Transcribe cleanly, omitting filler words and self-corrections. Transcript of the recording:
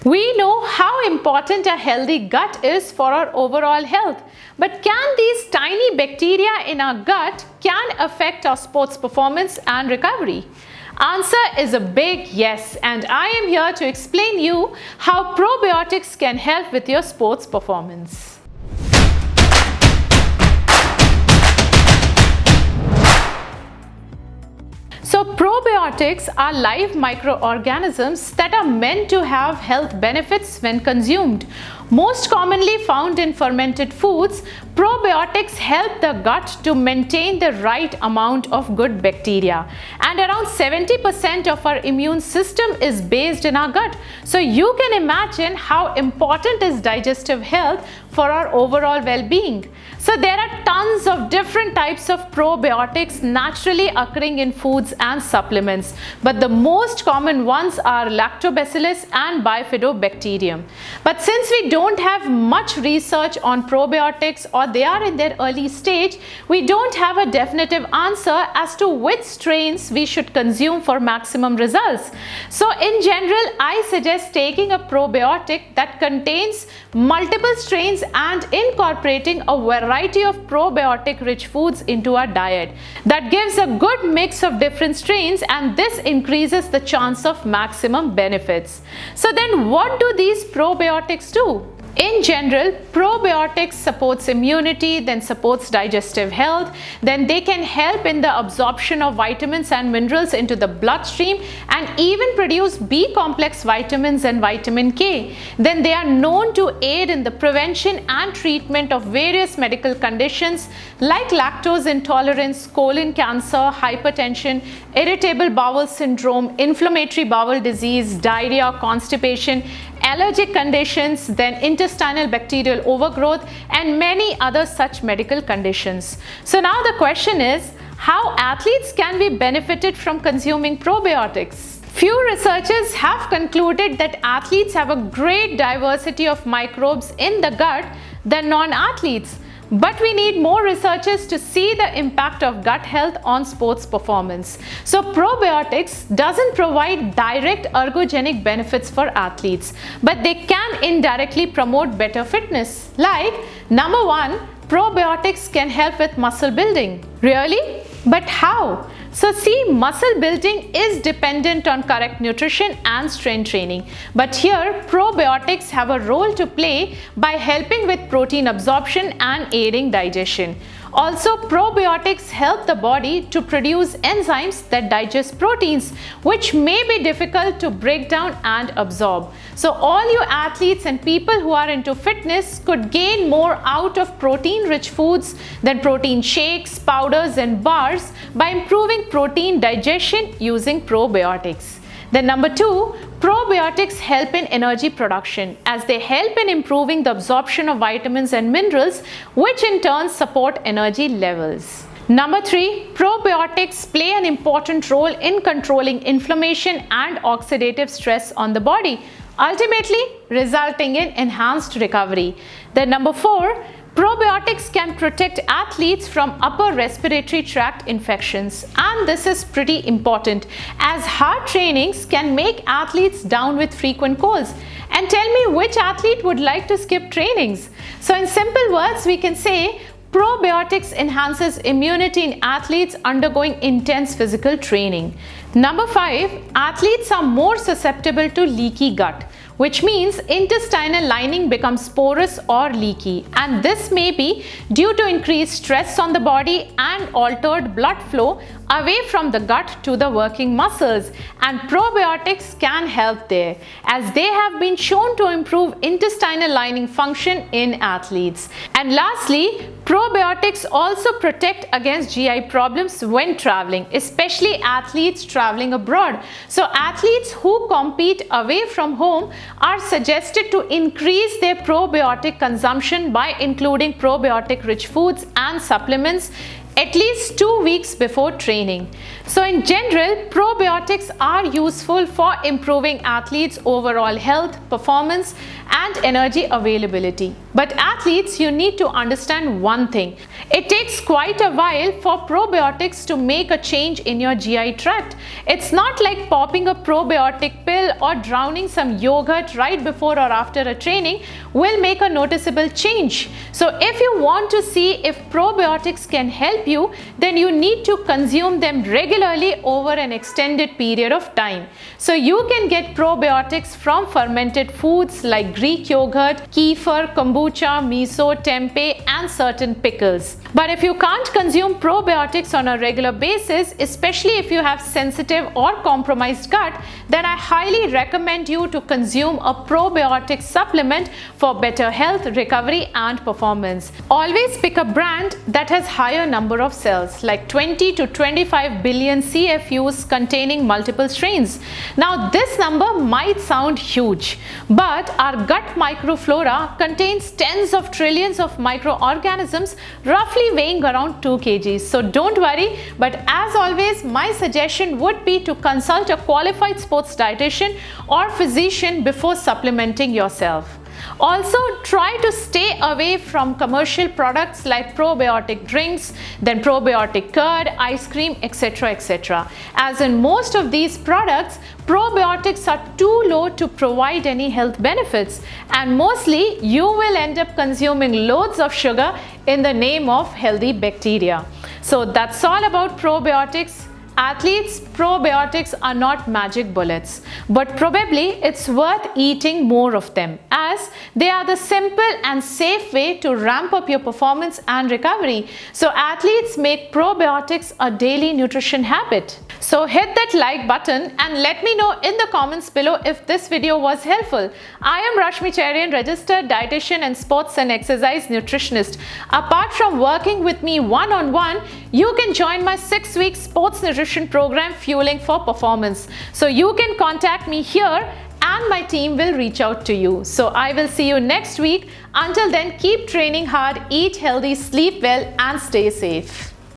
We know how important a healthy gut is for our overall health, but can these tiny bacteria in our gut can affect our sports performance and recovery? Answer is a big yes, and I am here to explain you how probiotics can help with your sports performance. So probiotics are live microorganisms that are meant to have health benefits when consumed. Most commonly found in fermented foods, probiotics help the gut to maintain the right amount of good bacteria. And around 70% of our immune system is based in our gut. So you can imagine how important is digestive health for our overall well-being. So there are tons of different types of probiotics naturally occurring in foods and supplements, but the most common ones are lactobacillus and bifidobacterium. But since we don't have much research on probiotics, or they are in their early stage, we don't have a definitive answer as to which strains we should consume for maximum results. So in general, I suggest taking a probiotic that contains multiple strains and incorporating a variety of probiotic rich foods into our diet. That gives a good mix of different strains, and this increases the chance of maximum benefits. So then what do these probiotics do? In general, probiotics supports immunity, then supports digestive health, then they can help in the absorption of vitamins and minerals into the bloodstream and even produce B complex vitamins and vitamin K. Then they are known to aid in the prevention and treatment of various medical conditions like lactose intolerance, colon cancer, hypertension, irritable bowel syndrome, inflammatory bowel disease, diarrhea, constipation, allergic conditions, then intestinal bacterial overgrowth, and many other such medical conditions. So now the question is, how athletes can be benefited from consuming probiotics? Few researchers have concluded that athletes have a great diversity of microbes in the gut than non-athletes. But we need more researchers to see the impact of gut health on sports performance. So probiotics doesn't provide direct ergogenic benefits for athletes, but they can indirectly promote better fitness. Like, number one, probiotics can help with muscle building. Really? But how? So see, muscle building is dependent on correct nutrition and strength training. But here, probiotics have a role to play by helping with protein absorption and aiding digestion. Also, probiotics help the body to produce enzymes that digest proteins, which may be difficult to break down and absorb. So all you athletes and people who are into fitness could gain more out of protein-rich foods than protein shakes, powders, and bars by improving protein digestion using probiotics. Then number two, probiotics help in energy production as they help in improving the absorption of vitamins and minerals, which in turn support energy levels. Number three, probiotics play an important role in controlling inflammation and oxidative stress on the body, ultimately resulting in enhanced recovery. Then number four, probiotics can protect athletes from upper respiratory tract infections, and this is pretty important as hard trainings can make athletes down with frequent colds. And tell me, which athlete would like to skip trainings? So in simple words, we can say probiotics enhances immunity in athletes undergoing intense physical training. Number five, athletes are more susceptible to leaky gut, which means intestinal lining becomes porous or leaky, and this may be due to increased stress on the body and altered blood flow away from the gut to the working muscles, and probiotics can help there as they have been shown to improve intestinal lining function in athletes. And lastly, probiotics also protect against GI problems when traveling, especially athletes traveling abroad. So athletes who compete away from home are suggested to increase their probiotic consumption by including probiotic rich foods and supplements at least 2 weeks before training. So in general, probiotics are useful for improving athletes' overall health, performance, and energy availability. But athletes, you need to understand one thing. It takes quite a while for probiotics to make a change in your GI tract. It's not like popping a probiotic pill or drowning some yogurt right before or after a training will make a noticeable change. So if you want to see if probiotics can help you, then you need to consume them regularly over an extended period of time. So you can get probiotics from fermented foods like Greek yogurt, kefir, kombucha, miso, tempeh, and certain pickles. But if you can't consume probiotics on a regular basis, especially if you have sensitive or compromised gut, then I highly recommend you to consume a probiotic supplement for better health, recovery, and performance. Always pick a brand that has higher number of cells, like 20 to 25 billion CFUs containing multiple strains. Now this number might sound huge, but our gut microflora contains tens of trillions of microorganisms, roughly weighing around 2 kg. So don't worry, but as always, my suggestion would be to consult a qualified sports dietitian or physician before supplementing yourself. Also, try to stay away from commercial products like probiotic drinks, then probiotic curd, ice cream, etc., etc. As in most of these products, probiotics are too low to provide any health benefits, and mostly you will end up consuming loads of sugar in the name of healthy bacteria. So that's all about probiotics. Athletes, probiotics are not magic bullets, but probably it's worth eating more of them, as they are the simple and safe way to ramp up your performance and recovery. So athletes, make probiotics a daily nutrition habit. So hit that like button and let me know in the comments below if this video was helpful. I am Rashmi Cherian, registered dietitian and sports and exercise nutritionist. Apart from working with me one-on-one, you can join my 6-week sports nutrition program, Fueling for Performance. So you can contact me here and my team will reach out to you. So I will see you next week. Until then, keep training hard, eat healthy, sleep well, and stay safe.